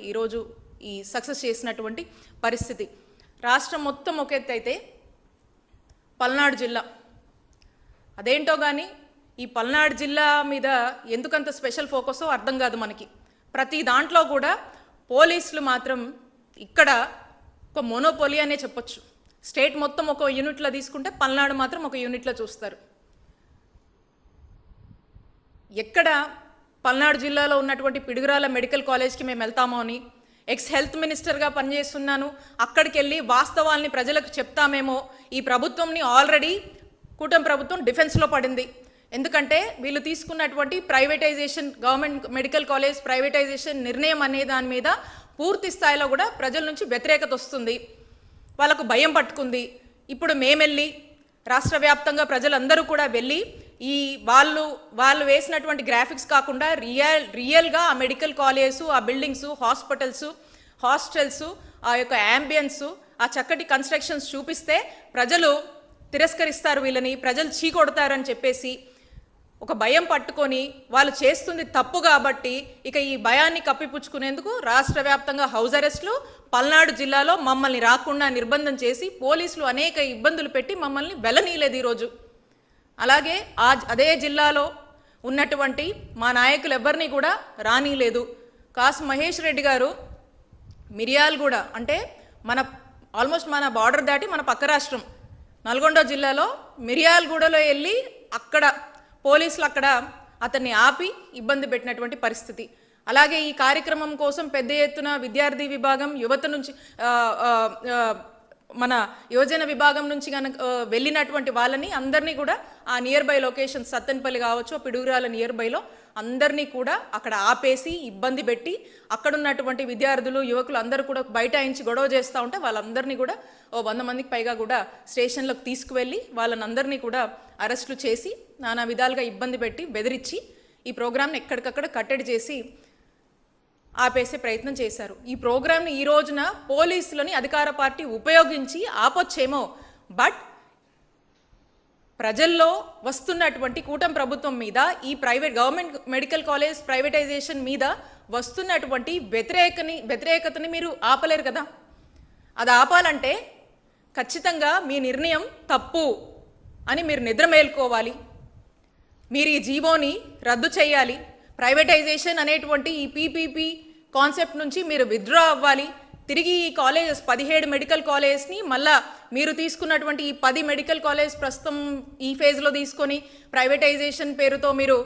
ఈరోజు ఈ సక్సెస్ చేసినటువంటి పరిస్థితి. రాష్ట్రం మొత్తం ఒక ఎత్తు అయితే పల్నాడు జిల్లా అదేంటో కానీ ఈ పల్నాడు జిల్లా మీద ఎందుకంత స్పెషల్ ఫోకసో అర్థం కాదు మనకి. ప్రతి దాంట్లో కూడా పోలీసులు మాత్రం ఇక్కడ ఒక మోనోపోలి అనే చెప్పొచ్చు. స్టేట్ మొత్తం ఒక యూనిట్లో తీసుకుంటే పల్నాడు మాత్రం ఒక యూనిట్లో చూస్తారు. ఎక్కడ పల్నాడు జిల్లాలో ఉన్నటువంటి పిడుగురాల మెడికల్ కాలేజ్కి మేము వెళ్తామో అని ఎక్స్ హెల్త్ మినిస్టర్గా పనిచేస్తున్నాను, అక్కడికి వెళ్ళి వాస్తవాల్ని ప్రజలకు చెప్తామేమో. ఈ ప్రభుత్వంని ఆల్రెడీ కూటమి ప్రభుత్వం డిఫెన్స్లో పడింది. ఎందుకంటే వీళ్ళు తీసుకున్నటువంటి privatisation, government medical college privatisation నిర్ణయం అనే దాని మీద పూర్తి స్థాయిలో కూడా ప్రజల నుంచి వ్యతిరేకత వస్తుంది, వాళ్ళకు భయం పట్టుకుంది. ఇప్పుడు మేమెళ్ళి రాష్ట్ర వ్యాప్తంగా ప్రజలందరూ కూడా వెళ్ళి ఈ వాళ్ళు వేసినటువంటి గ్రాఫిక్స్ కాకుండా రియల్గా ఆ మెడికల్ కాలేజెస్, ఆ బిల్డింగ్స్, హాస్టల్స్, ఆ యొక్క యాంబియన్స్, ఆ చక్కటి కన్స్ట్రక్షన్స్ చూపిస్తే ప్రజలు తిరస్కరిస్తారు, వీళ్ళని ప్రజలు చీకొడతారని చెప్పేసి ఒక భయం పట్టుకొని వాళ్ళు చేస్తుంది తప్పు కాబట్టి ఇక ఈ భయాన్ని కప్పిపుచ్చుకునేందుకు రాష్ట్ర వ్యాప్తంగా హౌస్ అరెస్టులు, పల్నాడు జిల్లాలో మమ్మల్ని రాకుండా నిర్బంధం చేసి పోలీసులు అనేక ఇబ్బందులు పెట్టి మమ్మల్ని వెళ్ళనీయలేదు ఈరోజు. అలాగే అదే జిల్లాలో ఉన్నటువంటి మా నాయకులు ఎవరిని కూడా రానీలేదు. కాసు మహేష్ రెడ్డి గారు మిర్యాలగూడ అంటే ఆల్మోస్ట్ మన బార్డర్ దాటి మన పక్క రాష్ట్రం నల్గొండ జిల్లాలో మిర్యాలగూడలో వెళ్ళి అక్కడ పోలీసులు అక్కడ అతన్ని ఆపి ఇబ్బంది పెట్టినటువంటి పరిస్థితి. అలాగే ఈ కార్యక్రమం కోసం పెద్ద ఎత్తున విద్యార్థి విభాగం, యువత నుంచి మన యువజన విభాగం నుంచి కనుక వెళ్ళినటువంటి వాళ్ళని అందరినీ కూడా ఆ నియర్ బై లొకేషన్ సత్తెనపల్లి కావచ్చు, పిడుగురాల నియర్ బైలో అందరినీ కూడా అక్కడ ఆపేసి ఇబ్బంది పెట్టి అక్కడ ఉన్నటువంటి విద్యార్థులు, యువకులు అందరూ కూడా బైఠాయించి గొడవ చేస్తూ ఉంటే వాళ్ళందరినీ కూడా 100 మందికి పైగా కూడా స్టేషన్లకు తీసుకువెళ్ళి వాళ్ళని అందరినీ కూడా అరెస్టులు చేసి నానా విధాలుగా ఇబ్బంది పెట్టి బెదిరించి ఈ ప్రోగ్రామ్ని ఎక్కడికక్కడ కట్టడి చేసి ఆపేసే ప్రయత్నం చేశారు. ఈ ప్రోగ్రామ్ని ఈ రోజున పోలీసులని అధికార పార్టీ ఉపయోగించి ఆపొచ్చేమో, బట్ ప్రజల్లో వస్తున్నటువంటి కూటమి ప్రభుత్వం మీద ఈ గవర్నమెంట్ మెడికల్ కాలేజ్ ప్రైవేటైజేషన్ మీద వస్తున్నటువంటి వ్యతిరేకతని మీరు ఆపలేరు కదా. అది ఆపాలంటే ఖచ్చితంగా మీ నిర్ణయం తప్పు అని మీరు నిద్ర మేల్కోవాలి. మీరు ఈ జీవోని రద్దు చేయాలి. ప్రైవేటైజేషన్ అనేటువంటి ఈ పీపీపీ కాన్సెప్ట్ నుంచి మీరు విత్డ్రా అవ్వాలి. తిరిగి ఈ కాలేజెస్ 17 మెడికల్ కాలేజెస్ని మళ్ళా మీరు తీసుకున్నటువంటి ఈ 10 మెడికల్ కాలేజ్ ప్రస్తుతం ఈ ఫేజ్లో తీసుకొని ప్రైవేటైజేషన్ పేరుతో మీరు